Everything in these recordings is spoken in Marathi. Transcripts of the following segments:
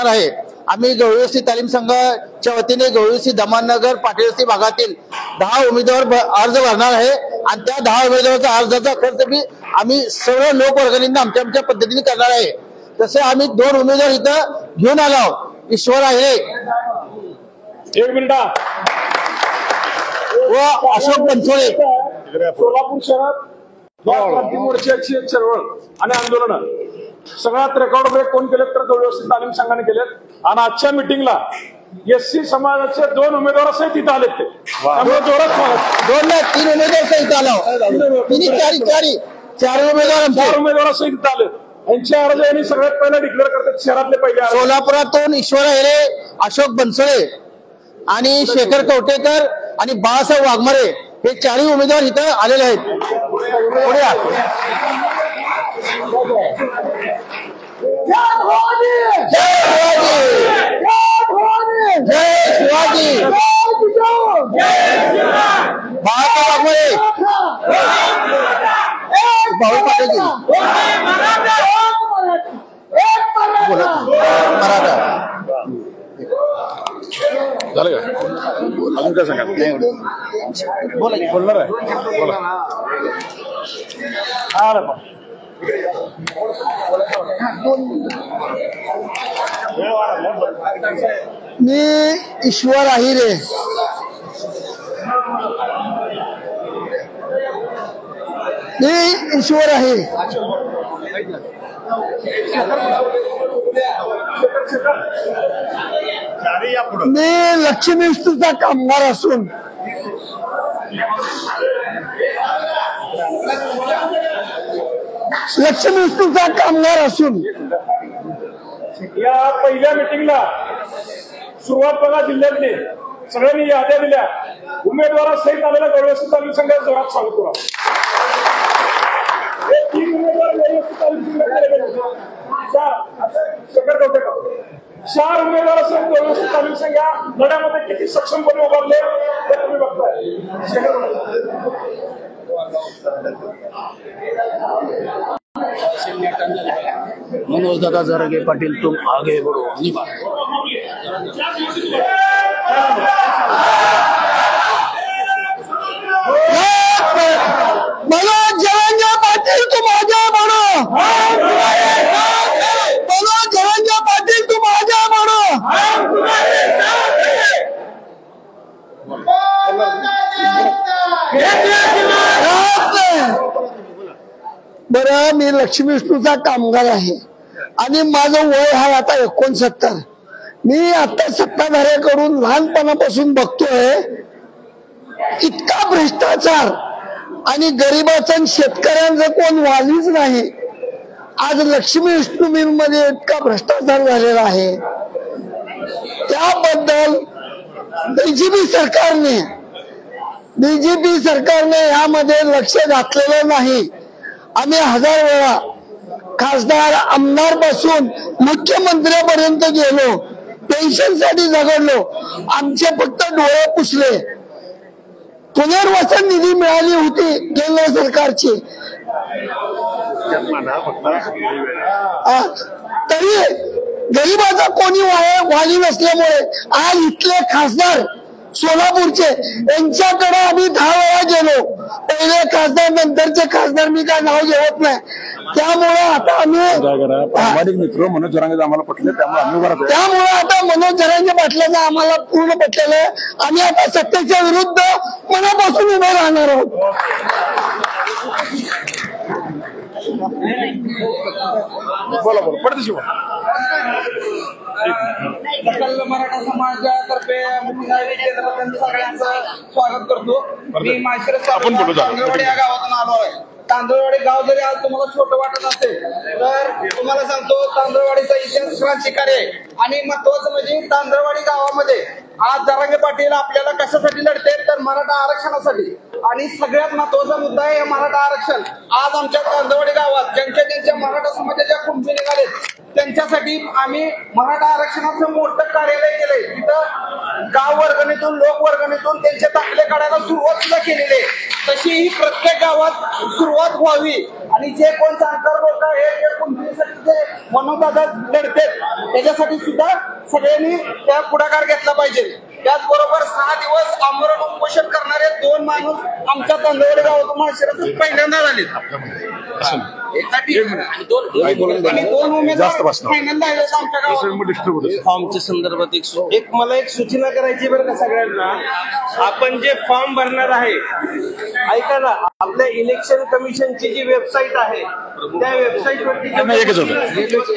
आहे। आम्ही गवळीवस्ती तालीम संघाच्या वतीने गवळीवस्ती धमाननगर पाटीलवस्ती भागातील 10 उमेदवार अर्ज भरणार आहे आणि त्या 10 उमेदवारांचा अर्जाचा खर्च भी आम्ही सर्व लोकवर्गणींना आमच्या पद्धतीने करणार आहे। तसे आम्ही 2 उमेदवार इथं घेऊन आलो। ईश्वर आहे 1 मिनिट व अशोक बनसोडे। सोलापूर शहरात क्रांती मोर्चाची चळवळ आणि आंदोलन सगळ्यात रेकॉर्ड ब्रेक कोण केले तर गवळीवस्ती तालीम संघाने केलेत आणि आजच्या मीटिंगला एससी समाजाचे 2 उमेदवार सहित इथं आलेत ते त्यामुळे जोरात स्वागत। 2 नाही 3 उमेदवार सहित आलो। 4 उमेदवार सहित इथं आलेत। यांच्या अर्ज यांनी सगळ्यात पहिला डिक्लेअर करतात शहरातले पहिले सोलापुरातून ईश्वर आहे अशोक बनसोडे आणि शेखर कवटेकर आणि बाळासाहेब वाघमारे हे 4 उमेदवार इथं आलेले आहेत। जय शिवाजी बाळासाहेब वाघमारे भाऊ पाटील मराठा झालं का अजून काय सांगा बोलणार आहे बोला मी ईश्वर आहिरे ईश्वर आहे मी लक्ष्मी विष्णूचा कामगार असून या पहिल्या मीटिंगला सुरुवात बघा जिल्ह्यातली सगळ्यांनी याद्या दिल्या उमेदवारासहित आलेल्या गवळीवस्ती तालीम संघाचा जोरात स्वागत करा। 3 उमेदवार गवळीवस्ती तालीम संघात 4 उमेदवारासहित गवळीवस्ती तालीम संघ या लढ्यामध्ये किती सक्षमपणे उभारले हे तुम्ही बघताय। मनोज दादा जरगे पाटिल तुम आगे बढ़ो। मनोज जरंगे पाटिल तुम आगे बढ़ो। मनोज जरंगे पाटिल तुम आगे बढ़ो। बरं मी लक्ष्मी विष्णूचा कामगार आहे आणि माझं वय आहे आता 69। मी आता सत्ताधाऱ्याकडून लहानपणापासून बघतोय इतका भ्रष्टाचार आणि गरीबाचा आणि शेतकऱ्यांचा कोण वालीच नाही। आज लक्ष्मी विष्णू मिल मध्ये इतका भ्रष्टाचार झालेला आहे त्याबद्दल बीजेपी सरकारने यामध्ये लक्ष घातलेलं नाही। आम्ही 1000 वेळा खासदार आमदार पासून मुख्यमंत्र्यापर्यंत गेलो, पेन्शन साठी झगडलो, आमचे फक्त डोळे पुसले। पुनर्वसन निधी मिळाली होती केंद्र सरकारची तरी गरीबाचा कोणी वाली नसल्यामुळे आज इथले खासदार सोलापूरचे यांच्याकडे आम्ही 10 वेळा गेलो। पहिले खासदार नंतरचे खासदार मी काय नाव घेत नाही। त्यामुळे आता आम्ही प्रामाणिक मित्र मनोज जरांगे आम्हाला पटले त्यामुळे आता मनोज जरांगे पाटलांना आम्हाला पूर्ण पटलेलं आहे। आम्ही आता सत्तेच्या विरुद्ध मनापासून उभे राहणार आहोत। बोला पडते शिवा सकल मराठा समाजातर्फे सगळ्यांचं स्वागत करतो। मी माळशिरस तांदूळवाडी या गावातून आलो आहे। तांदूळवाडी गाव जरी आज तुम्हाला छोटं वाटत असेल तर तुम्हाला सांगतो तांदूळवाडीचा इतिहास क्रांतिकारी आहे आणि महत्वाचं म्हणजे तांदूळवाडी गावामध्ये आज जरांगे पाटील आपल्याला कशासाठी लढते तर मराठा आरक्षणासाठी। आणि सगळ्यात महत्वाचा मुद्दा आहे मराठा आरक्षण. आज आमच्या तांदवडी गावात ज्यांच्या मराठा समाजाच्या कुंभी निघालेत त्यांच्यासाठी आम्ही मराठा आरक्षणाचं मोठं कार्यालय केलंय. तिथं गाव वर्गणीतून लोक वर्गणीतून त्यांचे दाखले काढायला सुरुवात सुद्धा केलेली आहे. तशी ही प्रत्येक गावात सुरुवात व्हावी आणि जे कोण जाणकार लोक आहेत जे कुंभीसाठी जे मनोदादा लढतात त्याच्यासाठी सुद्धा सगळ्यांनी त्या पुढाकार घेतला पाहिजे. त्याचबरोबर 6 दिवस आमरण उपोषण करणारे 2 माणूस आमच्या तांदवडी गावातून माळशिरस पहिल्यांदा झाले आणि 2 उमेदवार पहिल्यांदा आले आमच्या गावात. फॉर्मच्या संदर्भात मला एक सूचना करायची बरं का सगळ्यांना. आपण जे फॉर्म भरणार आहे ऐका ना, आपल्या इलेक्शन कमिशनची जी वेबसाईट आहे त्या वेबसाईटवरती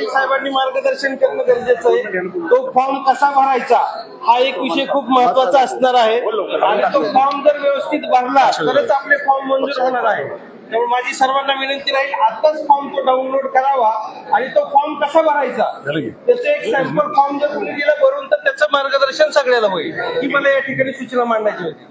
साहेबांनी मार्गदर्शन करणं गरजेचं आहे. तो फॉर्म कसा भरायचा हा एक विषय खूप महत्वाचा असणार आहे आणि तो फॉर्म जर व्यवस्थित भरला तरच आपले फॉर्म मंजूर होणार आहे. त्यामुळे माझी सर्वांना विनंती राहील आताच फॉर्म तो डाउनलोड करावा आणि तो फॉर्म कसा भरायचा त्याचं एक सॅम्पल फॉर्म जर तुम्ही दिला भरून तर त्याचं मार्गदर्शन सगळ्याला होईल. ही मला या ठिकाणी सूचना मांडायची होती.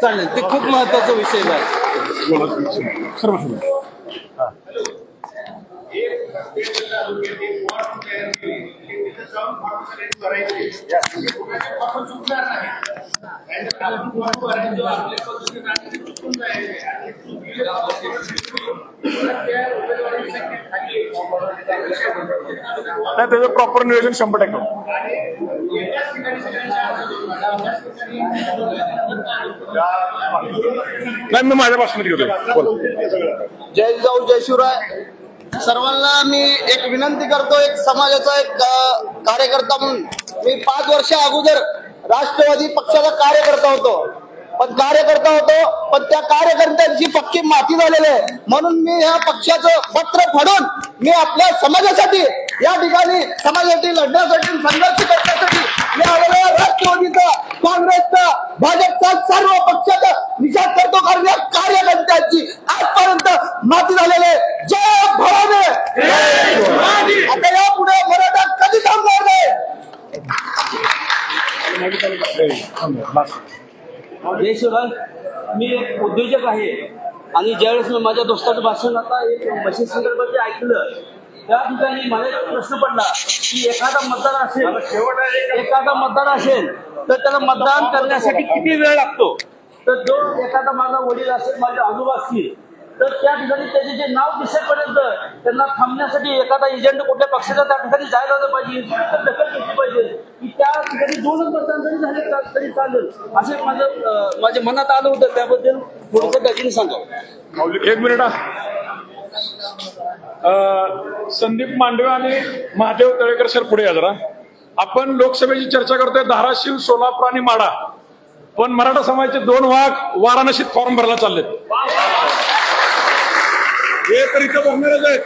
चालेल, ते खूप महत्वाचा विषय आहे. त्याचं प्रॉपर नियोजन 100%. नाही मी माझ्यापासून घेतो. जय जाऊ जय शिवराय. सर्वांना मी एक विनंती करतो, एक समाजाचा एक कार्यकर्ता म्हणून मी 5 वर्ष अगोदर राष्ट्रवादी पक्षाचा कार्यकर्ता होतो, पण त्या कार्यकर्त्यांची पक्की माती झालेली आहे. म्हणून मी ह्या पक्षाचं पत्र फाडून मी आपल्या समाजासाठी या ठिकाणी समाजासाठी लढण्यासाठी संघर्ष करण्यासाठी मी आलेल्या राष्ट्रवादीचा काँग्रेसचा भाजपचा सर्व पक्षाचा निषेध करतो. कारण या कार्यकर्त्यांची आजपर्यंत माती झालेले. जय भवानी. आता यापुढे मराठा कधी थांबणार नाही. जय शिवराय. मी एक उद्योजक आहे आणि ज्यावेळेस मी माझ्या दोस्ताचं भाषण आता एक मशीन संदर्भात ऐकलं त्या ठिकाणी मला एक प्रश्न पडला की एखादा मतदार असेल तर त्याला मतदान करण्यासाठी किती वेळ लागतो. तर जो एखादा माझा वडील असेल माझे आजोबा असतील तर त्या ठिकाणी त्याचे जे नाव दिसेपर्यंत त्यांना थांबण्यासाठी एखादा एजंट कुठल्या पक्षाचा त्या ठिकाणी जायला आलं पाहिजे, तर दखल घेतली पाहिजे की त्या ठिकाणी 2 मतदान जरी झाले तरी चालेल असे माझ्या मनात आलं होतं. त्याबद्दल थोडंसं दाजीने सांगावं. 1 मिनिट. संदीप मांडवे आणि महादेव तळेकर सर पुढे या जरा. आपण लोकसभेची चर्चा करतोय धाराशिव, सोलापूर आणि माढा, पण मराठा समाजाचे 2 वाघ वाराणसीत फॉर्म भरायला चाललेत. हे तर इथं भरणारच आहेत,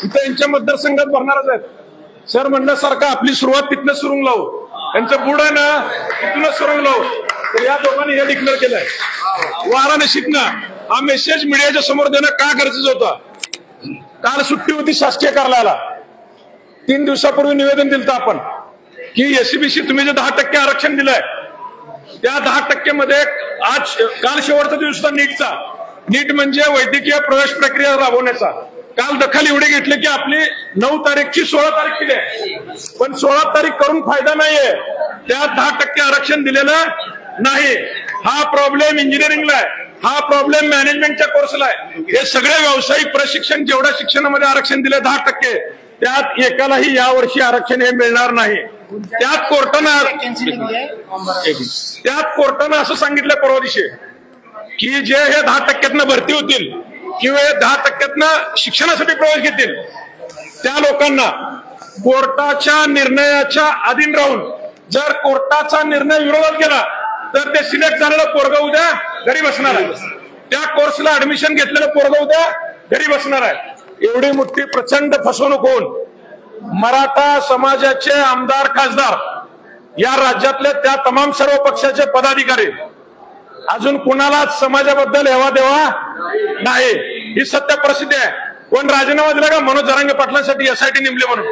इथं यांच्या मतदारसंघात भरणारच आहेत. सर म्हणण्यासारखं आपली सुरुवात तिथनं सुरुंग लावू, त्यांचं बुड आहे ना तिथूनच सुरुंग लावू. तर या दोघांनी हे डिक्लेअर केलंय वाराणसीतनं. हा मेसेज मीडियाच्या समोर देणं का गरजेचं होतं. काल सुट्टी होती शासकीय कार्यालयाला. 3 दिवसापूर्वी निवेदन दिलं आपण की एससीबीसी तुम्ही जे 10% आरक्षण दिलंय त्या 10% मध्ये काल शेवटचा दिवस होता नीटचा. नीट म्हणजे वैद्यकीय प्रवेश प्रक्रिया राबवण्याचा. काल दखल एवढी घेतली की आपली 9 तारीखची 16 तारीख केली आहे, पण 16 तारीख करून फायदा नाहीये. त्या 10% आरक्षण दिलेलं नाही. हा प्रॉब्लेम इंजिनिअरिंगला आहे, हा प्रॉब्लेम मॅनेजमेंटच्या कोर्सला आहे. हे सगळे व्यावसायिक प्रशिक्षण जेवढ्या शिक्षणामध्ये आरक्षण दिले 10%, त्यात एकालाही यावर्षी आरक्षण हे मिळणार नाही. त्यात कोर्टानं असं सांगितलं परवा दिवशी की जे हे 10%तनं भरती होतील किंवा 10%तनं शिक्षणासाठी प्रवेश घेतील त्या लोकांना कोर्टाच्या निर्णयाच्या अधीन राहून, जर कोर्टाचा निर्णय विरोधात गेला तर ते सिलेक्ट झालेलं पोरगं उद्या घरी बसणार आहे. त्या कोर्सला ऍडमिशन घेतलेलं पोरगं उद्या घरी बसणार आहे. एवढी मोठी प्रचंड फसवणूक होऊन मराठा समाजाचे आमदार खासदार या राज्यातले त्या तमाम सर्व पक्षाचे पदाधिकारी अजून कुणालाच समाजाबद्दल हेवा देवा नाही, ही सत्य परिस्थिती आहे. कोण राजीनामा दिला का मनोज जरांगे पाटलांसाठी एसआयटी नेमली म्हणून?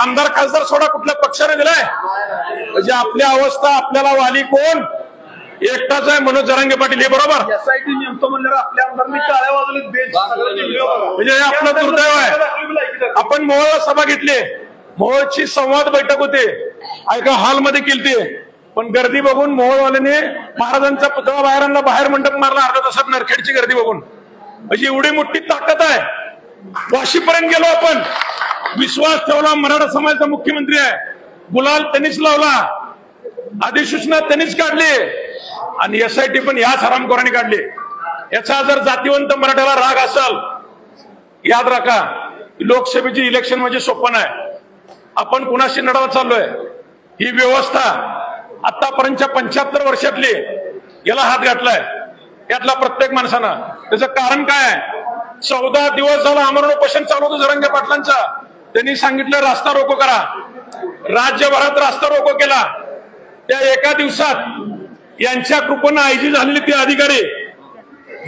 आमदार खासदार सोडा कुठल्या पक्षाने दिलाय? म्हणजे आपली अवस्था, आपल्याला वाली कोण? एकटाच आहे मनोज जरांगे पाटील. हे बरोबर? एसआयटी नेमतो म्हणल्यावर आपल्या आमदारांनी टाळ्या वाजवलीत, बेंच म्हणजे हे आपलं दुर्दैव आहे. आपण मोहोळला सभा घेतली, मोहोळची संवाद बैठक होती, एका हॉलमध्ये केली, पण गर्दी बघून मोहोळवाल्याने महाराजांचा पुतळा बाहेर आणला, बाहेर मंडप मारला अर्धा तासात. नरखेडची गर्दी बघून म्हणजे एवढी मोठी ताकद आहे. वाशीपर्यंत गेलो आपण, विश्वास ठेवला, मराठा समाजाचा मुख्यमंत्री आहे, गुलाल त्यांनीच लावला, अधिसूचना त्यांनीच काढली आणि एसआयटी पण याच हरामखोरांनी काढली. याचा जर जातीवंत मराठ्याला राग असेल, याद राखा, लोकसभेची इलेक्शन म्हणजे सोपं आहे. आपण कुणाशी लढायला चाललोय? ही व्यवस्था आतापर्यंतच्या 75 वर्षातली याला हात घातलाय, यातला प्रत्येक माणसानं. त्याचं कारण काय आहे? 14 दिवस झाला आमरण उपोषण चालू होतं जरांगे पाटलांचा. त्यांनी सांगितलं रास्ता रोको करा, राज्यभरात रास्ता रोको केला. त्या एका दिवसात यांच्या कृपेने आयजी झालेले ते अधिकारी,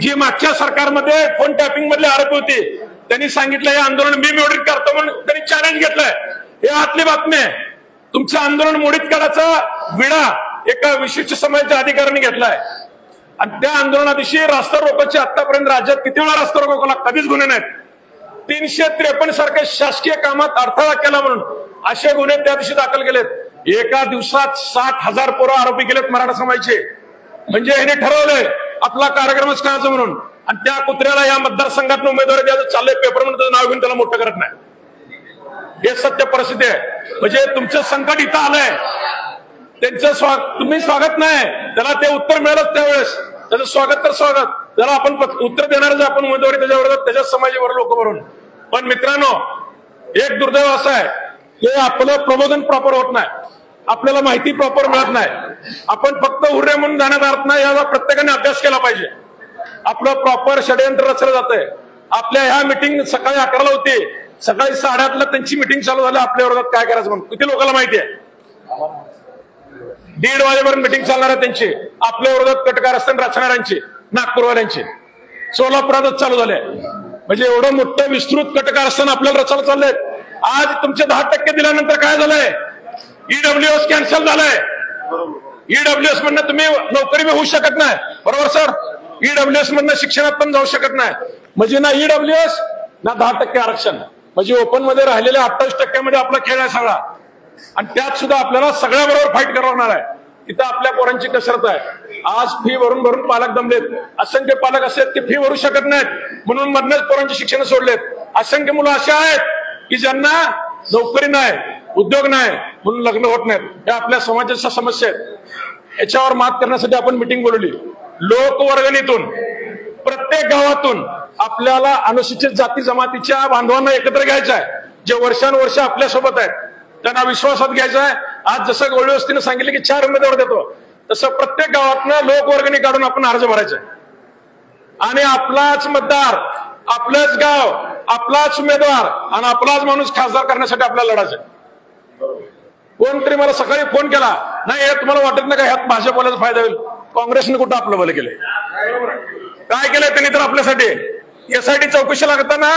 जी मागच्या सरकारमध्ये फोन टॅपिंग मधले आरोपी होते, त्यांनी सांगितलं हे आंदोलन मी मोडीत करतो म्हणून त्यांनी चॅलेंज घेतलंय. हे आतली बातमी आहे. तुमचं आंदोलन मोडीत काढायचा विडा एका विशिष्ट समाजाच्या अधिकाऱ्यांनी घेतलाय आणि त्या आंदोलनादिवशी रास्ता रोकोचे आतापर्यंत राज्यात किती वेळा रास्ता रोको केला? कधीच गुन्हे नाहीत. 353 सारखे शासकीय कामात अडथळा केला म्हणून असे गुन्हे त्या दिवशी दाखल केलेत. एका दिवसात 60,000 पोरं आरोपी केलेत मराठा समाजाचे. म्हणजे ह्याने ठरवलंय आपला कार्यक्रमच करायचा म्हणून, आणि त्या कुत्र्याला या मतदारसंघात उमेदवारी द्यायचं चाललंय. पेपर म्हणून त्याचं नाव घेऊन त्याला मोठं करत नाही. हे सत्य परिस्थिती आहे. म्हणजे तुमचं संकट इथं आलंय, त्यांचं तुम्ही स्वागत नाही, त्याला ते उत्तर मिळालंच त्यावेळेस. त्याचं स्वागत तर स्वागत, त्याला आपण उत्तर देणारच आपण उमेदवारी त्याच्याबरोबर, त्याच्या समाजावर लोक भरून. पण मित्रांनो, एक दुर्दैव असं आहे की आपलं प्रबोधन प्रॉपर होत नाही, आपल्याला माहिती प्रॉपर मिळत नाही. आपण फक्त हुर्रे म्हणून जाण्यात अर्थ नाही, याचा प्रत्येकाने अभ्यास केला पाहिजे. आपलं प्रॉपर षडयंत्र रचलं जातंय. आपल्या ह्या मिटिंग सकाळी 11ला होती, सकाळी 8:30ला त्यांची मिटिंग चालू झाली आपल्या विरोधात काय करायचं म्हणून. किती लोकांना माहिती आहे? 1:30 वाजेपर्यंत मिटिंग चालणार आहे त्यांची, आपल्या विरोधात कटकारस्थान रचणाऱ्यांची, नागपूरवाल्यांची. सोलापुरातच चालू झाले. म्हणजे एवढं मोठं विस्तृत कटकारस्थान आपल्याला रचायला चाललंय. आज तुमचे 10% दिल्यानंतर काय झालंय? ईडब्ल्यूएस कॅन्सल झालंय. ईडब्ल्यूएस मधनं तुम्ही नोकरी होऊ शकत नाही, बरोबर सर? ईडब्ल्यूएस मधनं शिक्षणात पण जाऊ शकत नाही. म्हणजे ना ईडब्ल्यूएस ना 10% आरक्षण. म्हणजे ओपन मध्ये राहिलेल्या 28% आपला खेळ आहे सगळा. आणि त्यात सुद्धा आपल्याला सगळ्याबरोबर फाईट करावं लागणार आहे. इथं आपल्या पोरांची कसरत आहे. आज फी भरून भरून पालक दमलेत. असंख्य पालक असे आहेत ते फी भरू शकत नाहीत, म्हणून मधनच पोरांची शिक्षण सोडलेत. असंख्य मुलं असे आहेत की ज्यांना नोकरी नाही, उद्योग नाही, म्हणून लग्न होत नाहीत. या आपल्या समाजाच्या समस्या आहेत. याच्यावर मात करण्यासाठी आपण मिटिंग बोलवली. लोकवर्गणीतून प्रत्येक गावातून आपल्याला अनुसूचित जाती जमातीच्या बांधवांना एकत्र घ्यायचं आहे, जे वर्षानुवर्ष आपल्या सोबत आहेत. त्यांना विश्वासात घ्यायचा आहे. आज जसं गोळीवस्तीनं सांगितलं की 4 उमेदवार देतो, तसं प्रत्येक गावातनं लोकवर्गणी काढून आपण अर्ज भरायचा आहे. आणि आपलाच मतदार, आपलंच गाव, आपलाच उमेदवार आणि आपलाच माणूस खासदार करण्यासाठी आपल्याला लढायचं आहे. कोणतरी मला सकाळी फोन केला, नाही हे तुम्हाला वाटत नाही का ह्यात भाजपवाल्याचा फायदा होईल? काँग्रेसने कुठं आपलं भलं केलंय? काय केलंय त्यांनी तर आपल्यासाठी? यासाठी चौकशी लागताना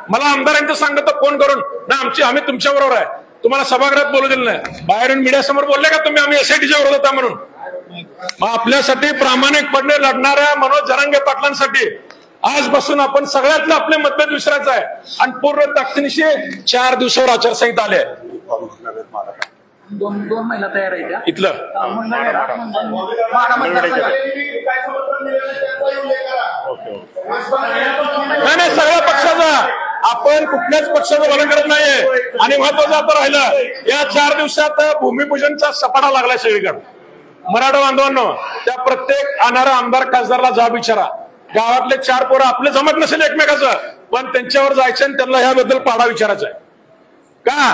मला आमदारांचं सांगत फोन करून, ना आम्ही तुमच्या बरोबर आहे, तुम्हाला सभागृहात बोलू दिलं नाही. बाहेरून मीडियासमोर बोलले का तुम्ही आम्ही एसआयटीच्या विरोधात आहे म्हणून? मग आपल्यासाठी प्रामाणिकपणे लढणाऱ्या मनोज जरांगे पाटलांसाठी आजपासून आपण सगळ्यातलं आपले मतभेद विसरायचं आहे आणि पूर्ण ताकदीनिशी 4 दिवसावर आचारसंहिता आली आहे. दोन महिला तयार आहेत इथलं नाही सगळ्या पक्षाचा, आपण कुठल्याच पक्षाचं पालन करत नाहीये. आणि महत्वाचं आता राहिलं, या 4 दिवसात भूमिपूजनचा सपाटा लागलाय सगळीकडे. मराठा बांधवांनो, त्या प्रत्येक येणाऱ्या आमदार खासदारला जाब विचारा. गावातले 4 पोरं आपले जमत नसेल एकमेकाचं, पण त्यांच्यावर जायचं आणि त्यांना ह्याबद्दल पाडा विचारायचा आहे. का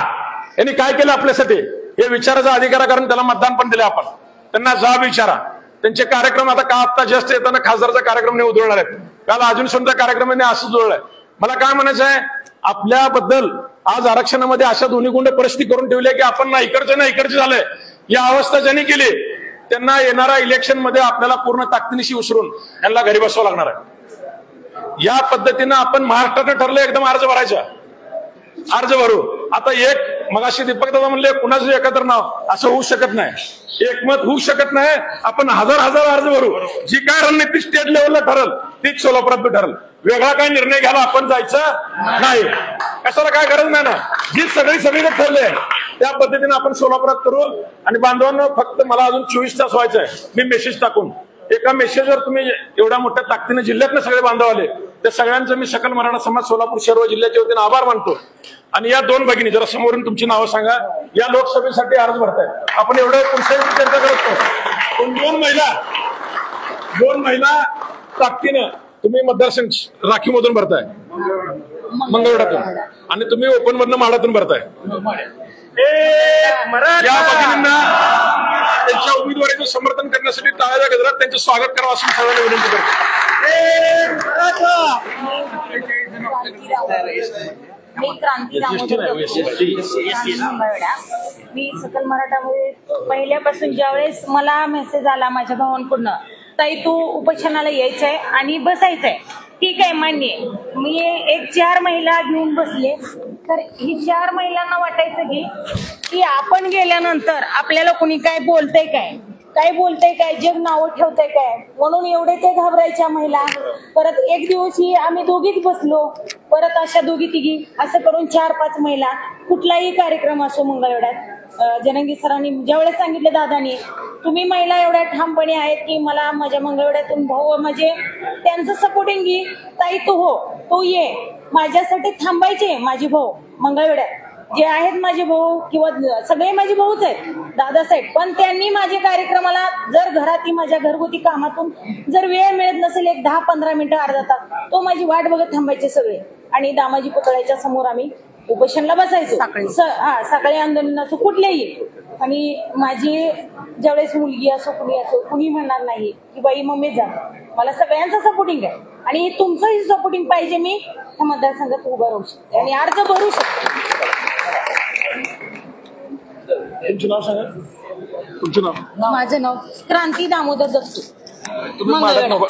यांनी काय केलं आपल्यासाठी हे विचाराचा अधिकार, कारण त्याला मतदान पण दिले आपण. त्यांना जाब विचारा. त्यांचे कार्यक्रम आता जास्त येताना खासदारचा कार्यक्रम नाही उधळणार आहेत. काल अजून सुद्धा कार्यक्रमाने असं जुळलंय. मला काय म्हणायचं आहे, आपल्याबद्दल आज आरक्षणामध्ये अशा दोन्ही गुंड परिस्थिती करून ठेवली की आपण ना इकडचे ना इकडचे झालंय. या अवस्था ज्यांनी केली त्यांना येणाऱ्या इलेक्शन मध्ये आपल्याला पूर्ण ताकदीनिशी उसरून यांना घरी बसवावं लागणार आहे. या पद्धतीनं आपण महाराष्ट्रानं ठरलं एकदम अर्ज भरायचा, अर्ज भरू. आता एक मगाशी दीपक दादा म्हणले कुणाचं एकत्र नाव, असं होऊ शकत नाही, एकमत होऊ शकत नाही. आपण हजार अर्ज भरू. जी काय रणनीती स्टेट लेवलला ठरल तीच सोलापुरात ठरल. वेगळा काय निर्णय घ्यायला आपण जायचं नाही. कशाला काय गरज नाही ना, जी सगळीकडे ठरले त्या पद्धतीने आपण सोलापुरात करू. आणि बांधवांनो, फक्त मला अजून 24 तास व्हायचं आहे. मी मेसेज टाकून एका मेसेजवर तुम्ही एवढ्या मोठ्या ताकदीने जिल्ह्यातले सगळे बांधव आले, त्या सगळ्यांचं मी सकल मराठा समाज सोलापूर शहर व जिल्ह्याच्या वतीने आभार मानतो. आणि या 2 भगिनी जरा समोरून तुमची नावं सांगा, या लोकसभेसाठी अर्ज भरताय. आपण एवढं पुरुषांची चर्चा करतो, पण 2 महिला ताकदीनं तुम्ही मतदारसंघ राखीमधून भरताय, मंगळवेढ्यातून, आणि तुम्ही ओपन मधनं म्हाडातून भरताय. या भगिनींना त्यांच्या उमेदवारीचं समर्थन करण्यासाठी टाळ्या गजरात त्यांचं स्वागत करावं अशी सगळ्यांना विनंती करतो. मी क्रांती दामोदर, मी सकल मराठामध्ये पहिल्यापासून ज्यावेळेस मला मेसेज आला माझ्या भावांकडून, ताई तू उपोषणाला यायचंय आणि बसायचंय, ठीक आहे मान्य आहे. मी एक 4 महिला घेऊन बसले. तर ही 4 महिलांना वाटायचं की आपण गेल्यानंतर आपल्याला कोणी काय बोलतंय काय, जग नावं ठेवतंय काय, म्हणून एवढे ते घाबरायच्या महिला. परत एक दिवस ही आम्ही दोघीच बसलो, परत अशा 2-3 असं करून 4-5 महिला कुठलाही कार्यक्रम असो मंगळवेढ्यात, जनांगी सरांनी ज्यावेळेस सांगितलं दादानी तुम्ही महिला एवढ्या ठामपणे आहेत की मला माझ्या मंगळवेढ्यातून भाऊ म्हणजे त्यांचं सपोर्टिंग घे, ताई तू ये, माझ्यासाठी थांबायचे माझे भाऊ मंगळवेढ्यात जे आहेत, माझे भाऊ किंवा सगळे माझे भाऊच आहेत दादासाहेब, पण त्यांनी माझ्या कार्यक्रमाला जर घराती माझ्या घरगुती कामातून जर वेळ मिळत नसेल 1 10-15 मिनिटं अर्धा तास, तो माझी वाट बघत थांबायचे सगळे. आणि दामाजी पुतळ्याच्या समोर आम्ही उपोषणला बसायचो सकाळी आंदोलनाचं कुठल्याही. आणि माझी ज्यावेळेस मुलगी असो कुणी असो कुणी म्हणणार नाही की बाई मम्मी जा, मला सगळ्यांचं सपोर्टिंग आहे आणि तुमचंही सपोर्टिंग पाहिजे. मी त्या मतदारसंघात उभं राहू शकते आणि अर्ज भरू शकते. तुमचं नाव सांगा. तुमचं नाव? माझं नाव क्रांती दामोदर दत्तू. तुम्ही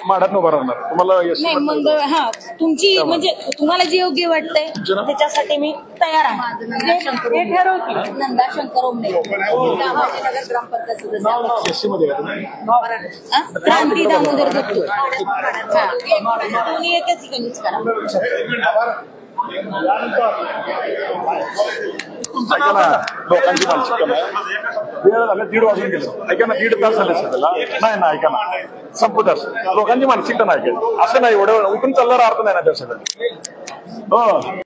माढ्यात उभा राहणार, तुम्हाला नाही तुमची म्हणजे तुम्हाला जे योग्य वाटतंय त्याच्यासाठी मी तयार आहे. ते ठरवते. नंदा शंकर ओमने, ग्रामपंचायत सदस्य, क्रांती दामोदर दत्तू. दोन्ही एकच ठिकाणीच करा. ऐका ना, लोकांची मानसिकता नाही, वेळ झाला 1:30 वाजून गेलं. ऐका ना, 1.5 तास झाले सगळ्याला. नाही ऐका ना, संपताच लोकांची मानसिकता नाही ऐकायची. असं नाही, एवढं उठून चालणारा अर्थ नाही ना त्या सगळं.